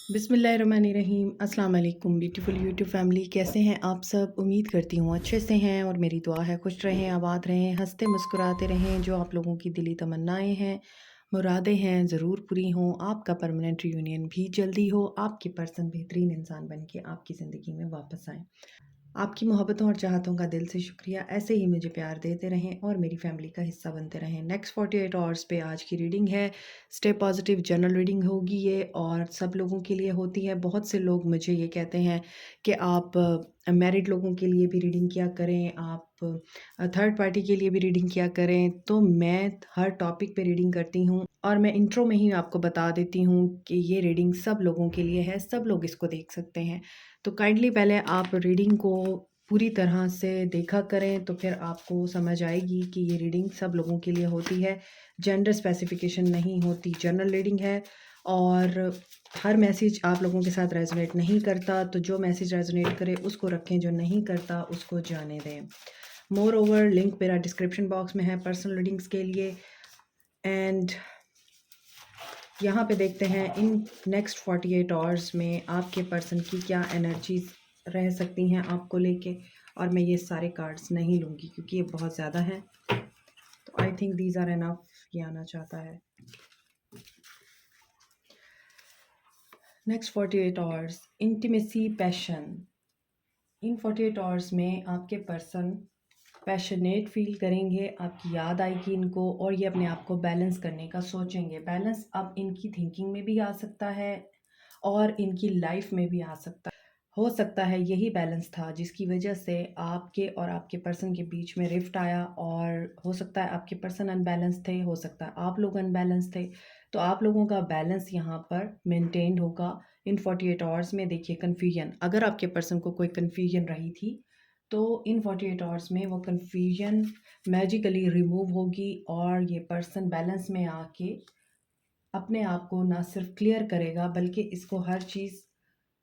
बिस्मिल्लाहिर्रहमानिर्रहीम। अस्सलाम वालेकुम ब्यूटीफुल यूट्यूब फैमिली, कैसे हैं आप सब? उम्मीद करती हूँ अच्छे से हैं और मेरी दुआ है खुश रहें, आबाद रहें, हंसते मुस्कुराते रहें। जो आप लोगों की दिली तमन्नाएं हैं, मुरादें हैं, ज़रूर पूरी हों। आपका परमानेंट रियूनियन भी जल्दी हो, आपके पर्सन बेहतरीन इंसान बन के आपकी ज़िंदगी में वापस आएँ। आपकी मोहब्बतों और चाहतों का दिल से शुक्रिया। ऐसे ही मुझे प्यार देते रहें और मेरी फैमिली का हिस्सा बनते रहें। नेक्स्ट 48 आवर्स पे आज की रीडिंग है। स्टे पॉजिटिव जनरल रीडिंग होगी ये, और सब लोगों के लिए होती है। बहुत से लोग मुझे ये कहते हैं कि आप मैरिड लोगों के लिए भी रीडिंग किया करें, आप थर्ड पार्टी के लिए भी रीडिंग किया करें। तो मैं हर टॉपिक पे रीडिंग करती हूँ और मैं इंट्रो में ही आपको बता देती हूँ कि ये रीडिंग सब लोगों के लिए है, सब लोग इसको देख सकते हैं। तो काइंडली पहले आप रीडिंग को पूरी तरह से देखा करें, तो फिर आपको समझ आएगी कि ये रीडिंग सब लोगों के लिए होती है। जेंडर स्पेसिफिकेशन नहीं होती, जनरल रीडिंग है। और हर मैसेज आप लोगों के साथ रेजोनेट नहीं करता, तो जो मैसेज रेजोनेट करे उसको रखें, जो नहीं करता उसको जाने दें। मोर ओवर लिंक मेरा डिस्क्रिप्शन बॉक्स में है पर्सनल रीडिंग्स के लिए। एंड यहाँ पे देखते हैं इन नेक्स्ट 48 आवर्स में आपके पर्सन की क्या एनर्जीज रह सकती हैं आपको लेके। और मैं ये सारे कार्ड्स नहीं लूँगी क्योंकि ये बहुत ज़्यादा हैं, तो I think these are enough. ये आना चाहता है। Next 48 hours, intimacy, passion. इन 48 आवर्स में आपके पर्सन पैशनेट फील करेंगे, आपकी याद आएगी इनको, और ये अपने आप को बैलेंस करने का सोचेंगे। बैलेंस अब इनकी थिंकिंग में भी आ सकता है और इनकी लाइफ में भी आ सकता है। हो सकता है यही बैलेंस था जिसकी वजह से आपके और आपके पर्सन के बीच में रिफ्ट आया, और हो सकता है आपके पर्सन अनबैलेंस थे, हो सकता है आप लोग अनबैलेंस थे। तो आप लोगों का बैलेंस यहाँ पर मेंटेन होगा इन 48 आवर्स में। देखिए, कन्फ्यूजन, अगर आपके पर्सन को कोई कन्फ्यूजन रही थी तो इन 48 आवर्स में वो कन्फ्यूजन मैजिकली रिमूव होगी, और ये पर्सन बैलेंस में आके अपने आप को ना सिर्फ क्लियर करेगा बल्कि इसको हर चीज़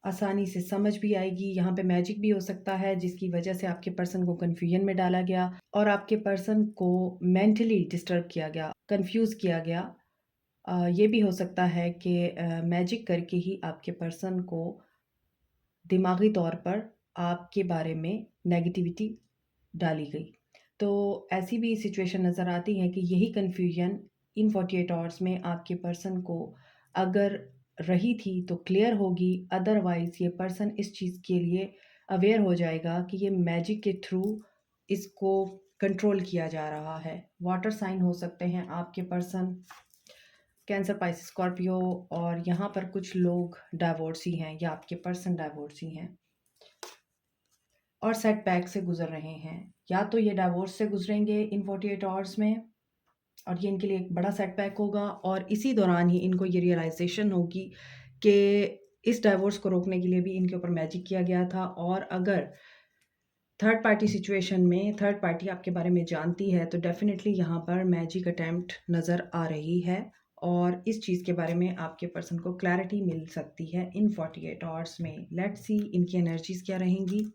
आसानी से समझ भी आएगी। यहाँ पे मैजिक भी हो सकता है जिसकी वजह से आपके पर्सन को कन्फ्यूजन में डाला गया और आपके पर्सन को मेंटली डिस्टर्ब किया गया, कंफ्यूज किया गया। ये भी हो सकता है कि मैजिक करके ही आपके पर्सन को दिमागी तौर पर आपके बारे में नेगेटिविटी डाली गई। तो ऐसी भी सिचुएशन नज़र आती है कि यही कन्फ्यूजन इन 48 आवर्स में आपके पर्सन को अगर रही थी तो क्लियर होगी। अदरवाइज़ ये पर्सन इस चीज़ के लिए अवेयर हो जाएगा कि ये मैजिक के थ्रू इसको कंट्रोल किया जा रहा है। वाटर साइन हो सकते हैं आपके पर्सन, कैंसर, पाइसिस, स्कॉर्पियो, और यहाँ पर कुछ लोग डाइवोर्सी हैं या आपके पर्सन डाइवोर्सी हैं और सेटबैक से गुजर रहे हैं। या तो ये डाइवोर्स से गुजरेंगे इन 48 आवर्स में और ये इनके लिए एक बड़ा सेटबैक होगा, और इसी दौरान ही इनको ये रियलाइजेशन होगी कि इस डाइवोर्स को रोकने के लिए भी इनके ऊपर मैजिक किया गया था। और अगर थर्ड पार्टी सिचुएशन में थर्ड पार्टी आपके बारे में जानती है तो डेफिनेटली यहाँ पर मैजिक अटेम्प्ट नज़र आ रही है, और इस चीज़ के बारे में आपके पर्सन को क्लैरिटी मिल सकती है इन 48 आवर्स में। लेट्स सी इनकी एनर्जीज क्या रहेंगी।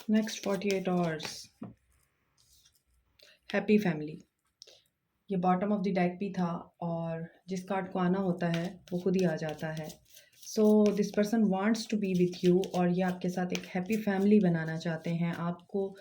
Next 48 hours, happy family. ये बॉटम ऑफ द डेक भी था, और जिस कार्ड को आना होता है वो खुद ही आ जाता है। So this person wants to be with you, और ये आपके साथ एक हैप्पी फैमिली बनाना चाहते हैं, आपको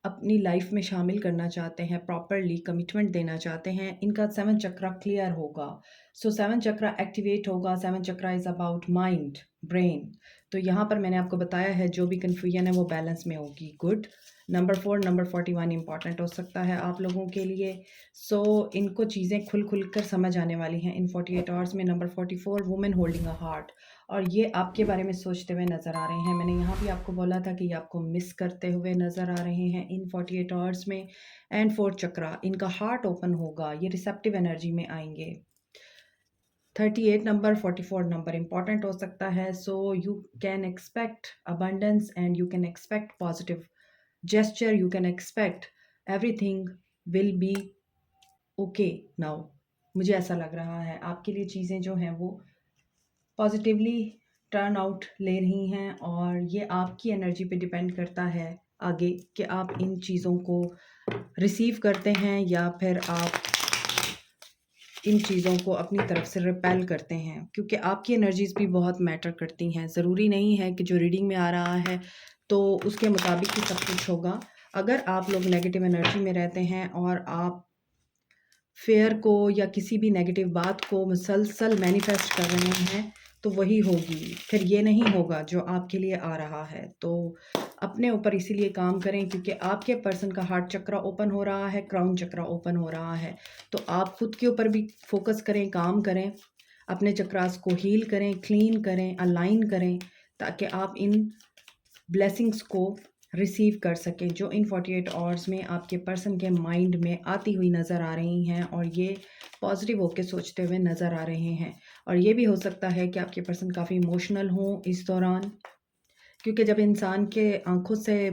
अपनी लाइफ में शामिल करना चाहते हैं, प्रॉपरली कमिटमेंट देना चाहते हैं। इनका 7 चक्रा क्लियर होगा। सो 7 चक्रा एक्टिवेट होगा। 7 चक्रा इज़ अबाउट माइंड, ब्रेन। तो यहाँ पर मैंने आपको बताया है जो भी कन्फ्यूजन है वो बैलेंस में होगी। गुड। नंबर 4, नंबर 41 इंपॉर्टेंट हो सकता है आप लोगों के लिए। सो इनको चीज़ें खुल खुल कर समझ आने वाली हैं इन 48 आवर्स में। Number 44, women holding a heart, और ये आपके बारे में सोचते हुए नज़र आ रहे हैं। मैंने यहाँ भी आपको बोला था कि ये आपको मिस करते हुए नज़र आ रहे हैं इन 48 आवर्स में। एंड 4th चक्रा, इनका हार्ट ओपन होगा, ये रिसेप्टिव एनर्जी में आएंगे। 38 नंबर, 44 नंबर इंपॉर्टेंट हो सकता है। So you can expect abundance and you can expect positive gesture, you can expect everything will be okay now. मुझे ऐसा लग रहा है आपके लिए चीज़ें जो हैं वो पॉजिटिवली टर्न आउट ले रही हैं, और ये आपकी एनर्जी पे डिपेंड करता है। आगे कि आप इन चीज़ों को रिसीव करते हैं या फिर आप इन चीज़ों को अपनी तरफ से रिपेल करते हैं, क्योंकि आपकी एनर्जीज़ भी बहुत मैटर करती हैं। ज़रूरी नहीं है कि जो रीडिंग में आ रहा है तो उसके मुताबिक ही सब कुछ होगा। अगर आप लोग नेगेटिव एनर्जी में रहते हैं और आप फेयर को या किसी भी नेगेटिव बात को मुसलसल मैनिफेस्ट कर रहे हैं तो वही होगी, फिर ये नहीं होगा जो आपके लिए आ रहा है। तो अपने ऊपर इसीलिए काम करें, क्योंकि आपके पर्सन का हार्ट चक्रा ओपन हो रहा है, क्राउन चक्रा ओपन हो रहा है। तो आप खुद के ऊपर भी फोकस करें, काम करें, अपने चक्रास को हील करें, क्लीन करें, अलाइन करें, ताकि आप इन ब्लेसिंग्स को रिसीव कर सकें जो इन 48 आवर्स में आपके पर्सन के माइंड में आती हुई नज़र आ रही हैं, और ये पॉजिटिव होकर सोचते हुए नज़र आ रहे हैं। और ये भी हो सकता है कि आपके पर्सन काफ़ी इमोशनल हों इस दौरान, क्योंकि जब इंसान के आंखों से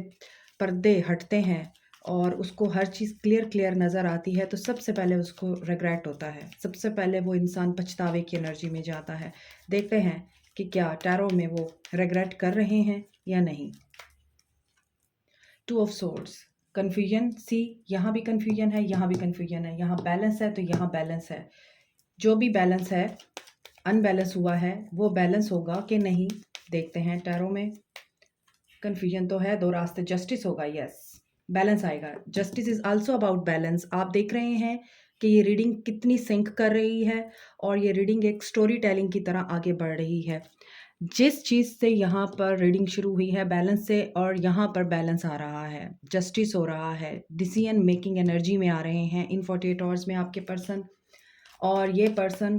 पर्दे हटते हैं और उसको हर चीज़ क्लियर नज़र आती है तो सबसे पहले उसको रिग्रेट होता है, सबसे पहले वो इंसान पछतावे की एनर्जी में जाता है। देखते हैं कि क्या टैरो में वो रिग्रेट कर रहे हैं या नहीं। 2 ऑफ सोर्ड्स, कन्फ्यूजन, सी यहाँ भी कन्फ्यूजन है, यहाँ भी कन्फ्यूजन है, यहाँ बैलेंस है तो यहाँ बैलेंस है। जो भी बैलेंस है, अनबैलेंस हुआ है, वो बैलेंस होगा कि नहीं, देखते हैं। टैरो में कन्फ्यूजन तो है, दो रास्ते, जस्टिस होगा, यस, बैलेंस आएगा। Justice is also about balance. आप देख रहे हैं कि ये रीडिंग कितनी सिंक कर रही है, और ये रीडिंग एक स्टोरी टेलिंग की तरह आगे बढ़ रही है। जिस चीज़ से यहाँ पर रीडिंग शुरू हुई है बैलेंस से, और यहाँ पर बैलेंस आ रहा है, जस्टिस हो रहा है, डिसीजन मेकिंग एनर्जी में आ रहे हैं इन 48 आवर्स में आपके पर्सन, और ये पर्सन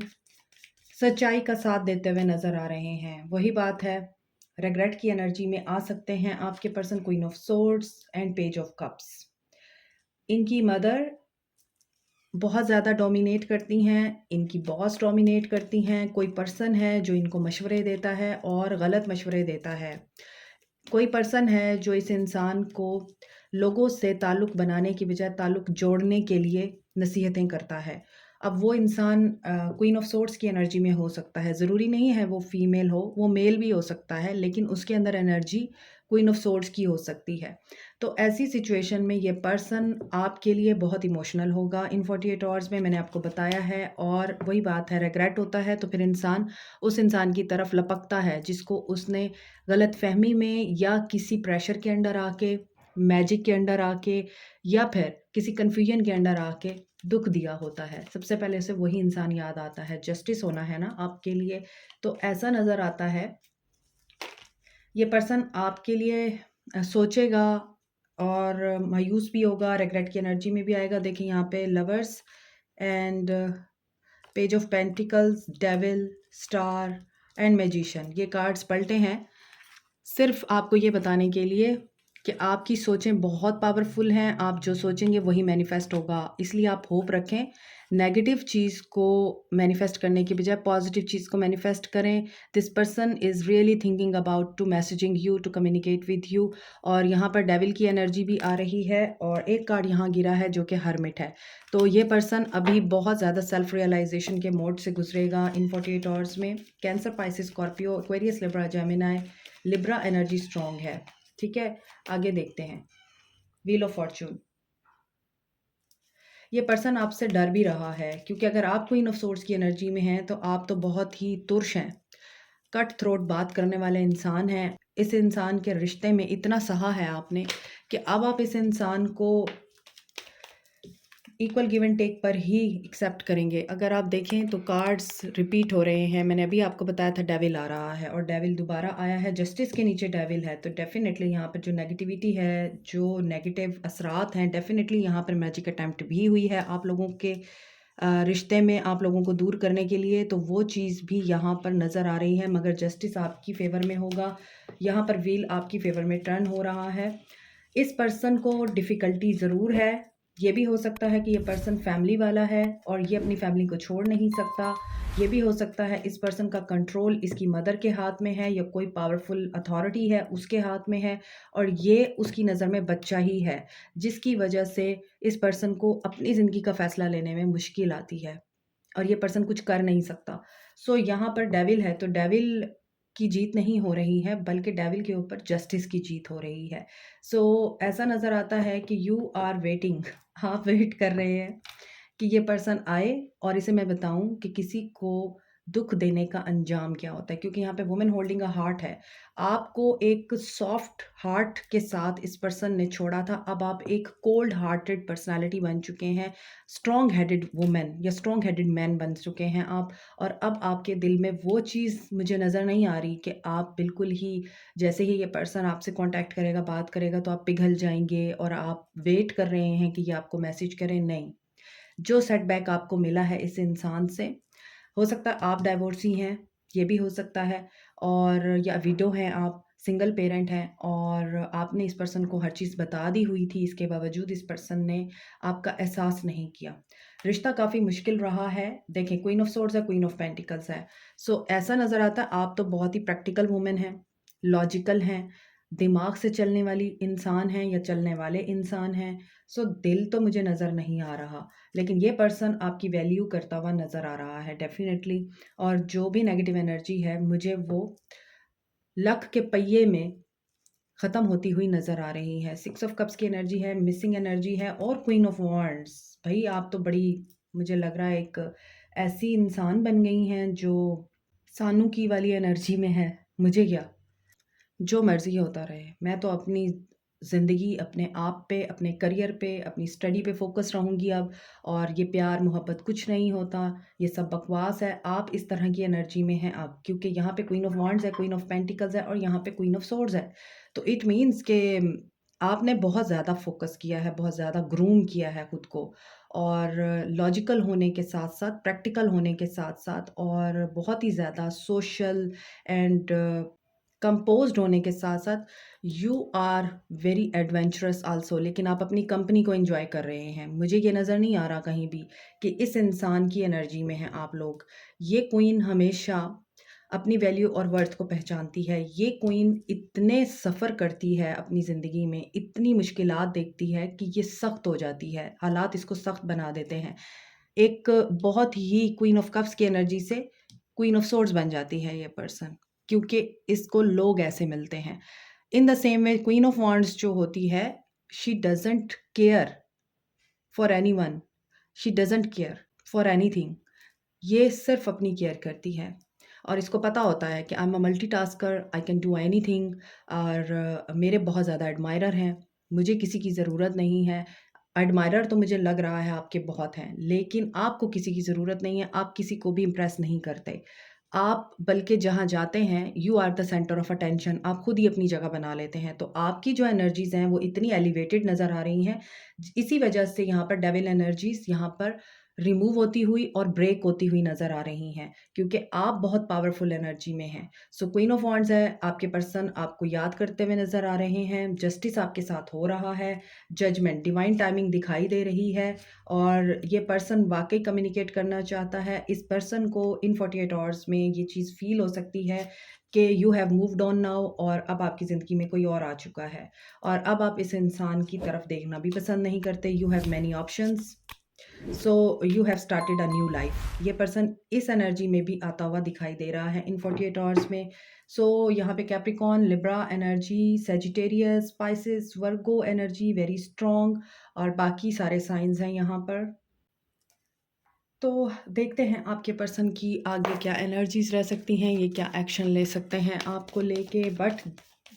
सच्चाई का साथ देते हुए नज़र आ रहे हैं। वही बात है, रिग्रेट की एनर्जी में आ सकते हैं आपके person, queen of swords and page of cups. इनकी मदर बहुत ज़्यादा डोमिनेट करती हैं, इनकी बॉस डोमिनेट करती हैं, कोई पर्सन है जो इनको मशवरे देता है और गलत मशवरे देता है। कोई पर्सन है जो इस इंसान को लोगों से ताल्लुक़ बनाने की बजाय ताल्लुक़ जोड़ने के लिए नसीहतें करता है। अब वो इंसान क्वीन ऑफ सोर्ड्स की एनर्जी में हो सकता है, ज़रूरी नहीं है वो फीमेल हो, वो मेल भी हो सकता है, लेकिन उसके अंदर एनर्जी क्वीन ऑफ सोर्ड्स की हो सकती है। तो ऐसी सिचुएशन में ये पर्सन आपके लिए बहुत इमोशनल होगा इन 48 आवर्स में, मैंने आपको बताया है। और वही बात है, रिग्रेट होता है तो फिर इंसान उस इंसान की तरफ लपकता है जिसको उसने गलतफ़हमी में या किसी प्रेशर के अंडर आके, मैजिक के अंडर आके, या फिर किसी कन्फ्यूजन के अंडर आके दुःख दिया होता है। सबसे पहले उसे वही इंसान याद आता है। जस्टिस होना है ना आपके लिए, तो ऐसा नज़र आता है ये पर्सन आपके लिए सोचेगा और मायूस भी होगा, रिग्रेट की एनर्जी में भी आएगा। देखिए यहाँ पे lovers and page of pentacles, devil, star and magician, ये कार्ड्स पलटे हैं सिर्फ आपको ये बताने के लिए कि आपकी सोचें बहुत पावरफुल हैं, आप जो सोचेंगे वही मैनिफेस्ट होगा। इसलिए आप होप रखें, नेगेटिव चीज़ को मैनिफेस्ट करने की बजाय पॉजिटिव चीज़ को मैनिफेस्ट करें। This person is really thinking about to messaging you, to communicate with you. और यहाँ पर डेविल की एनर्जी भी आ रही है, और एक कार्ड यहाँ गिरा है जो कि हर्मिट है। तो ये पर्सन अभी बहुत ज़्यादा सेल्फ रियलाइजेशन के मोड से गुजरेगा इन 48 आवर्स में। Cancer, Pisces, Scorpio, Aquarius, Libra, Gemini, Libra energy strong है। ठीक है, आगे देखते हैं। व्हील ऑफ फॉर्चून, ये पर्सन आपसे डर भी रहा है, क्योंकि अगर आप क्वीन ऑफ सोर्ड्स की एनर्जी में हैं तो आप तो बहुत ही तुर्श हैं, कट थ्रोट बात करने वाले इंसान हैं। इस इंसान के रिश्ते में इतना सहा है आपने कि अब आप इस इंसान को इक्वल गिव एंड टेक पर ही एक्सेप्ट करेंगे। अगर आप देखें तो कार्ड्स रिपीट हो रहे हैं। मैंने अभी आपको बताया था डेविल आ रहा है, और डेविल दोबारा आया है, जस्टिस के नीचे डेविल है। तो डेफिनेटली यहाँ पर जो नेगेटिविटी है, जो नेगेटिव असरात हैं, डेफिनेटली यहाँ पर मैजिक अटैम्प्ट भी हुई है आप लोगों के रिश्ते में, आप लोगों को दूर करने के लिए। तो वो चीज़ भी यहाँ पर नज़र आ रही है, मगर जस्टिस आपकी फेवर में होगा। यहाँ पर व्हील आपकी फेवर में टर्न हो रहा है। इस पर्सन को डिफ़िकल्टी ज़रूर है। ये भी हो सकता है कि ये पर्सन फैमिली वाला है और ये अपनी फैमिली को छोड़ नहीं सकता। ये भी हो सकता है इस पर्सन का कंट्रोल इसकी मदर के हाथ में है, या कोई पावरफुल अथॉरिटी है उसके हाथ में है, और ये उसकी नज़र में बच्चा ही है, जिसकी वजह से इस पर्सन को अपनी ज़िंदगी का फ़ैसला लेने में मुश्किल आती है, और ये पर्सन कुछ कर नहीं सकता। सो यहाँ पर डेविल है, तो डेविल की जीत नहीं हो रही है, बल्कि डेविल के ऊपर जस्टिस की जीत हो रही है। सो ऐसा नज़र आता है कि यू आर वेटिंग आप वेट कर रहे हैं कि ये पर्सन आए और इसे मैं बताऊँ कि किसी को दुःख देने का अंजाम क्या होता है, क्योंकि यहाँ पे वुमन होल्डिंग अ हार्ट है। आपको एक सॉफ्ट हार्ट के साथ इस पर्सन ने छोड़ा था, अब आप एक कोल्ड हार्टेड पर्सनैलिटी बन चुके हैं, स्ट्रॉन्ग हेडेड वुमन या स्ट्रॉन्ग हेडेड मैन बन चुके हैं आप। और अब आपके दिल में वो चीज़ मुझे नज़र नहीं आ रही कि आप बिल्कुल ही जैसे ही ये पर्सन आपसे कॉन्टैक्ट करेगा, बात करेगा तो आप पिघल जाएँगे और आप वेट कर रहे हैं कि ये आपको मैसेज करे, नहीं। जो सेटबैक आपको मिला है इस इंसान से, हो सकता है आप डाइवोर्सी हैं, ये भी हो सकता है, और या विडो हैं आप, सिंगल पेरेंट हैं और आपने इस पर्सन को हर चीज़ बता दी हुई थी, इसके बावजूद इस पर्सन ने आपका एहसास नहीं किया। रिश्ता काफ़ी मुश्किल रहा है। देखें, क्वीन ऑफ सोर्ड्स है, क्वीन ऑफ पेंटिकल्स है। सो ऐसा नज़र आता है आप तो बहुत ही प्रैक्टिकल वुमन हैं, लॉजिकल हैं, दिमाग से चलने वाली इंसान हैं या चलने वाले इंसान हैं। सो दिल तो मुझे नज़र नहीं आ रहा, लेकिन ये पर्सन आपकी वैल्यू करता हुआ नज़र आ रहा है डेफ़िनेटली। और जो भी नेगेटिव एनर्जी है, मुझे वो लक के पहिये में ख़त्म होती हुई नज़र आ रही है। 6 ऑफ कप्स की एनर्जी है, मिसिंग एनर्जी है और क्वीन ऑफ वांड्स। भई आप तो बड़ी, मुझे लग रहा है एक ऐसी इंसान बन गई हैं जो सानू की वाली एनर्जी में है। मुझे क्या? जो मर्ज़ी होता रहे। मैं तो अपनी ज़िंदगी अपने आप पे, अपने करियर पे, अपनी स्टडी पे फ़ोकस रहूँगी अब, और ये प्यार मोहब्बत कुछ नहीं होता, ये सब बकवास है। आप इस तरह की एनर्जी में हैं अब, क्योंकि यहाँ पे क्वीन ऑफ वांड्स है, क्वीन ऑफ पेंटिकल्स है और यहाँ पे क्वीन ऑफ सोर्ड्स है। तो इट मीन्स कि आपने बहुत ज़्यादा फ़ोकस किया है, बहुत ज़्यादा ग्रूम किया है खुद को, और लॉजिकल होने के साथ-साथ, प्रैक्टिकल होने के साथ-साथ और बहुत ही ज़्यादा सोशल एंड कंपोज़्ड होने के साथ-साथ you are very adventurous also, लेकिन आप अपनी कंपनी को एन्जॉय कर रहे हैं। मुझे ये नज़र नहीं आ रहा कहीं भी कि इस इंसान की एनर्जी में हैं आप लोग। ये क्वीन हमेशा अपनी वैल्यू और वर्थ को पहचानती है। ये क्वीन इतने सफ़र करती है अपनी ज़िंदगी में, इतनी मुश्किलात देखती है कि ये सख्त हो जाती है, हालात इसको सख्त बना देते हैं। एक बहुत ही क्वीन ऑफ कप्स की एनर्जी से क्वीन ऑफ सोर्ड्स बन जाती है ये पर्सन, क्योंकि इसको लोग ऐसे मिलते हैं। In the same way queen of wands जो होती है, she doesn't care for anyone, she doesn't care for anything. ये सिर्फ़ अपनी केयर करती है और इसको पता होता है कि I am a multitasker, I can do anything, और मेरे बहुत ज़्यादा एडमायरर हैं, मुझे किसी की ज़रूरत नहीं है। एडमायरर तो मुझे लग रहा है आपके बहुत हैं, लेकिन आपको किसी की ज़रूरत नहीं है, आप किसी को भी इम्प्रेस नहीं करते। आप बल्कि जहाँ जाते हैं, you are the centre of attention, आप खुद ही अपनी जगह बना लेते हैं। तो आपकी जो एनर्जीज़ हैं, वो इतनी एलिवेटेड नज़र आ रही हैं, इसी वजह से यहाँ पर डेविल एनर्जीज़ यहाँ पर रिमूव होती हुई और ब्रेक होती हुई नज़र आ रही हैं, क्योंकि आप बहुत पावरफुल एनर्जी में हैं। सो क्वीन ऑफ वांड्स है, आपके पर्सन आपको याद करते हुए नज़र आ रहे हैं, जस्टिस आपके साथ हो रहा है, जजमेंट, डिवाइन टाइमिंग दिखाई दे रही है, और ये पर्सन वाक़ई कम्युनिकेट करना चाहता है। इस पर्सन को इन 48 आवर्स में ये चीज़ फ़ील हो सकती है कि you have moved on now, और अब आपकी ज़िंदगी में कोई और आ चुका है, और अब आप इस इंसान की तरफ देखना भी पसंद नहीं करते। You have many options, so you have started a new life. ये पर्सन इस एनर्जी में भी आता हुआ दिखाई दे रहा है इन 48 आवर्स में। सो यहाँ पे Capricorn, Libra energy, Sagittarius, Pisces, Virgo energy very strong, और बाकी सारे साइंस हैं यहाँ पर। तो देखते हैं आपके पर्सन की आगे क्या एनर्जीज़ रह सकती हैं, ये क्या एक्शन ले सकते हैं आपको लेके। But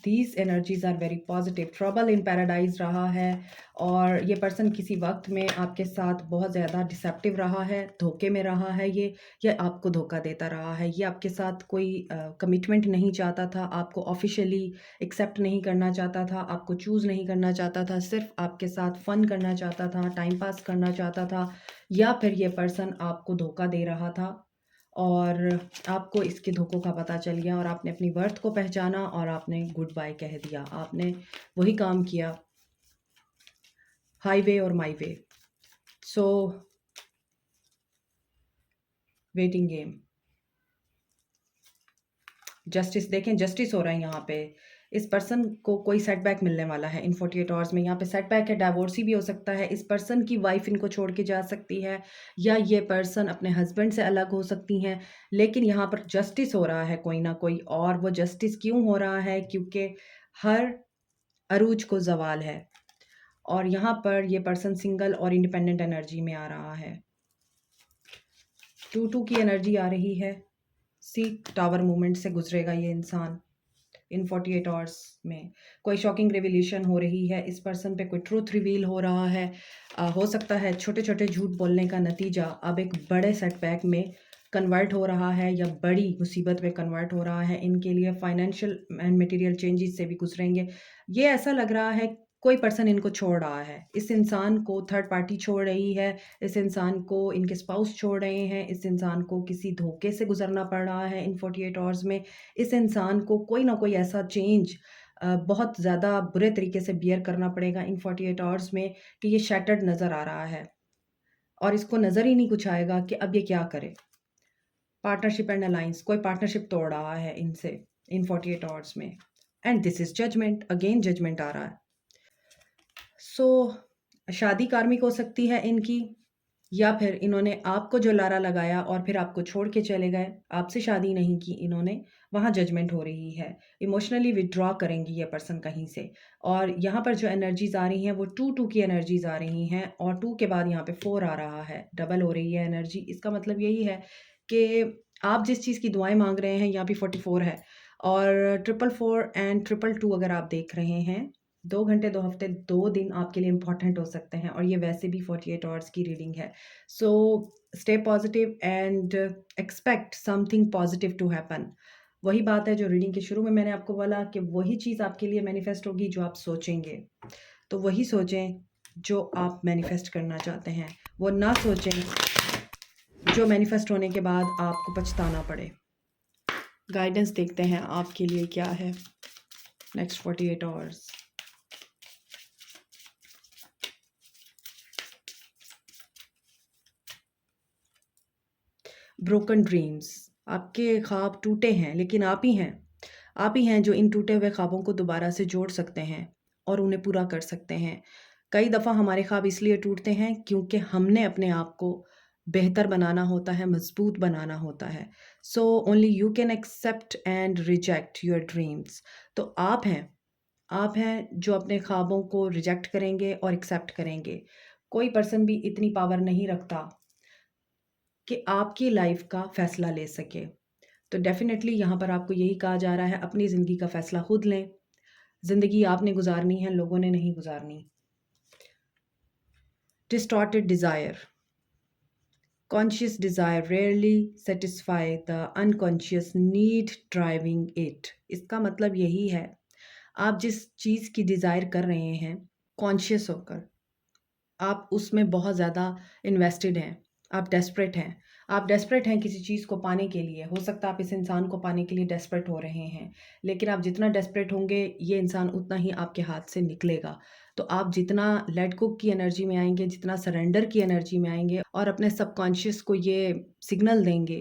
these energies are very positive. Trouble in paradise रहा है, और ये पर्सन किसी वक्त में आपके साथ बहुत ज़्यादा डिसेप्टिव रहा है, धोखे में रहा है, ये आपको धोखा देता रहा है। ये आपके साथ कोई कमिटमेंट नहीं चाहता था, आपको ऑफिशियली एक्सेप्ट नहीं करना चाहता था, आपको चूज़ नहीं करना चाहता था, सिर्फ आपके साथ फ़न करना चाहता था, टाइम पास करना चाहता था, या फिर ये पर्सन आपको धोखा दे रहा था और आपको इसके धोखों का पता चल गया, और आपने अपनी वर्थ को पहचाना और आपने गुड बाय कह दिया। आपने वही काम किया, हाईवे और माई वे। सो वेटिंग गेम, जस्टिस देखें, जस्टिस हो रहा है यहाँ पे। इस पर्सन को कोई सेटबैक मिलने वाला है इन 48 आवर्स में। यहाँ पे सेटबैक है, डाइवोर्स ही भी हो सकता है, इस पर्सन की वाइफ इनको छोड़ के जा सकती है, या ये पर्सन अपने हस्बैंड से अलग हो सकती हैं। लेकिन यहाँ पर जस्टिस हो रहा है कोई ना कोई, और वो जस्टिस क्यों हो रहा है? क्योंकि हर अरूज को ज़वाल है, और यहाँ पर ये पर्सन सिंगल और इंडिपेंडेंट एनर्जी में आ रहा है। 2-2 की एनर्जी आ रही है। सी टावर मूवमेंट से गुजरेगा ये इंसान इन 48 आवर्स में। कोई शॉकिंग रिवीलेशन हो रही है, इस पर्सन पे कोई ट्रूथ रिवील हो रहा है। हो सकता है छोटे छोटे झूठ बोलने का नतीजा अब एक बड़े सेटबैक में कन्वर्ट हो रहा है, या बड़ी मुसीबत में कन्वर्ट हो रहा है इनके लिए। फाइनेंशियल एंड मटेरियल चेंजेस से भी गुजरेंगे। ये ऐसा लग रहा है कोई पर्सन इनको छोड़ रहा है, इस इंसान को थर्ड पार्टी छोड़ रही है, इस इंसान को इनके स्पाउस छोड़ रहे हैं, इस इंसान को किसी धोखे से गुजरना पड़ रहा है इन 48 आवर्स में। इस इंसान को कोई ना कोई ऐसा चेंज बहुत ज़्यादा बुरे तरीके से बियर करना पड़ेगा इन 48 आवर्स में, कि ये शैटर्ड नज़र आ रहा है और इसको नज़र ही नहीं कुछ आएगा कि अब ये क्या करे। पार्टनरशिप एंड अलायंस, कोई पार्टनरशिप तोड़ रहा है इनसे इन 48 आवर्स में। And this is judgement, again judgement आ रहा है। सो शादी कार्मिक हो सकती है इनकी, या फिर इन्होंने आपको जो लारा लगाया और फिर आपको छोड़ के चले गए, आपसे शादी नहीं की इन्होंने, वहाँ जजमेंट हो रही है। इमोशनली विड्रॉ करेंगी ये पर्सन कहीं से। और यहाँ पर जो एनर्जीज आ रही हैं वो 2-2 की एनर्जीज आ रही हैं, और 2 के बाद यहाँ पे 4 आ रहा है, डबल हो रही है एनर्जी। इसका मतलब यही है कि आप जिस चीज़ की दुआएं मांग रहे हैं, यहाँ भी 44 है, और 444 एंड 222 अगर आप देख रहे हैं, 2 घंटे 2 हफ्ते 2 दिन आपके लिए इंपॉर्टेंट हो सकते हैं, और ये वैसे भी 48 आवर्स की रीडिंग है। So stay positive and expect something positive to happen. वही बात है जो रीडिंग के शुरू में मैंने आपको बोला, कि वही चीज़ आपके लिए मैनिफेस्ट होगी जो आप सोचेंगे। तो वही सोचें जो आप मैनिफेस्ट करना चाहते हैं, वो ना सोचें जो मैनिफेस्ट होने के बाद आपको पछताना पड़े। गाइडेंस देखते हैं आपके लिए क्या है नेक्स्ट 48 आवर्स। ब्रोकन ड्रीम्स, आपके ख्वाब टूटे हैं, लेकिन आप ही हैं जो इन टूटे हुए ख्वाबों को दोबारा से जोड़ सकते हैं और उन्हें पूरा कर सकते हैं। कई दफ़ा हमारे ख्वाब इसलिए टूटते हैं क्योंकि हमने अपने आप को बेहतर बनाना होता है, मजबूत बनाना होता है। So only you can accept and reject your dreams. तो आप हैं जो अपने ख्वाबों को रिजेक्ट करेंगे और एक्सेप्ट करेंगे। कोई पर्सन भी इतनी पावर नहीं रखता कि आपकी लाइफ का फ़ैसला ले सके। तो डेफ़िनेटली यहाँ पर आपको यही कहा जा रहा है, अपनी ज़िंदगी का फ़ैसला खुद लें। ज़िंदगी आपने गुज़ारनी है, लोगों ने नहीं गुज़ारनी। Distorted desire, conscious desire rarely satisfy the unconscious need driving it. इसका मतलब यही है, आप जिस चीज़ की डिज़ायर कर रहे हैं, कॉन्शियस होकर आप उसमें बहुत ज़्यादा इन्वेस्टेड हैं, आप डेस्परेट हैं किसी चीज़ को पाने के लिए। हो सकता है आप इस इंसान को पाने के लिए डेस्परेट हो रहे हैं, लेकिन आप जितना डेस्परेट होंगे, ये इंसान उतना ही आपके हाथ से निकलेगा। तो आप जितना लेट गो की एनर्जी में आएँगे, जितना सरेंडर की एनर्जी में आएँगे और अपने सबकॉन्शियस को ये सिग्नल देंगे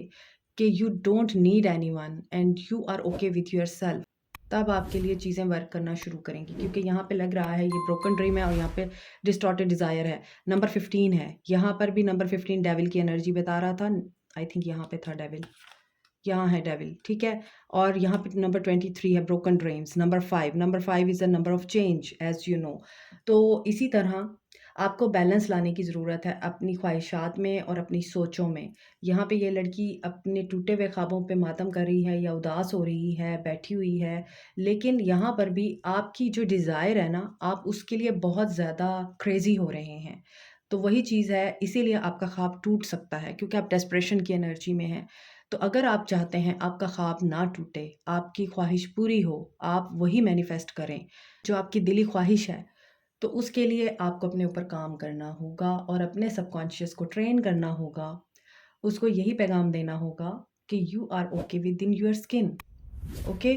कि you don't need anyone and you are okay with yourself, तब आपके लिए चीज़ें वर्क करना शुरू करेंगी। क्योंकि यहाँ पे लग रहा है ये ब्रोकन ड्रीम है और यहाँ पे डिस्टॉर्टेड डिज़ायर है। नंबर 15 है, यहाँ पर भी नंबर 15 डेविल की एनर्जी बता रहा था। आई थिंक यहाँ पे था डेविल, यहाँ है डेविल, ठीक है। और यहाँ पे नंबर 23 है broken dreams. Number 5 is a number of change as you know. तो इसी तरह आपको बैलेंस लाने की ज़रूरत है अपनी ख्वाहिशात में और अपनी सोचों में। यहाँ पे ये लड़की अपने टूटे हुए ख्वाबों पे मातम कर रही है या उदास हो रही है, बैठी हुई है, लेकिन यहाँ पर भी आपकी जो डिज़ायर है ना, आप उसके लिए बहुत ज़्यादा क्रेज़ी हो रहे हैं। तो वही चीज़ है, इसीलिए आपका ख्वाब टूट सकता है क्योंकि आप डेस्परेशन की एनर्जी में हैं। तो अगर आप चाहते हैं आपका ख्वाब ना टूटे, आपकी ख्वाहिश पूरी हो, आप वही मैनिफेस्ट करें जो आपकी दिली ख्वाहिश है। तो उसके लिए आपको अपने ऊपर काम करना होगा और अपने सबकॉन्शियस को ट्रेन करना होगा। उसको यही पैगाम देना होगा कि you are okay with in your skin. Okay?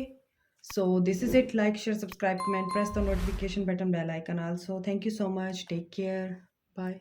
So this is it. Like, share, subscribe, comment, press the notification button, bell icon also. Thank you so much. Take care. Bye.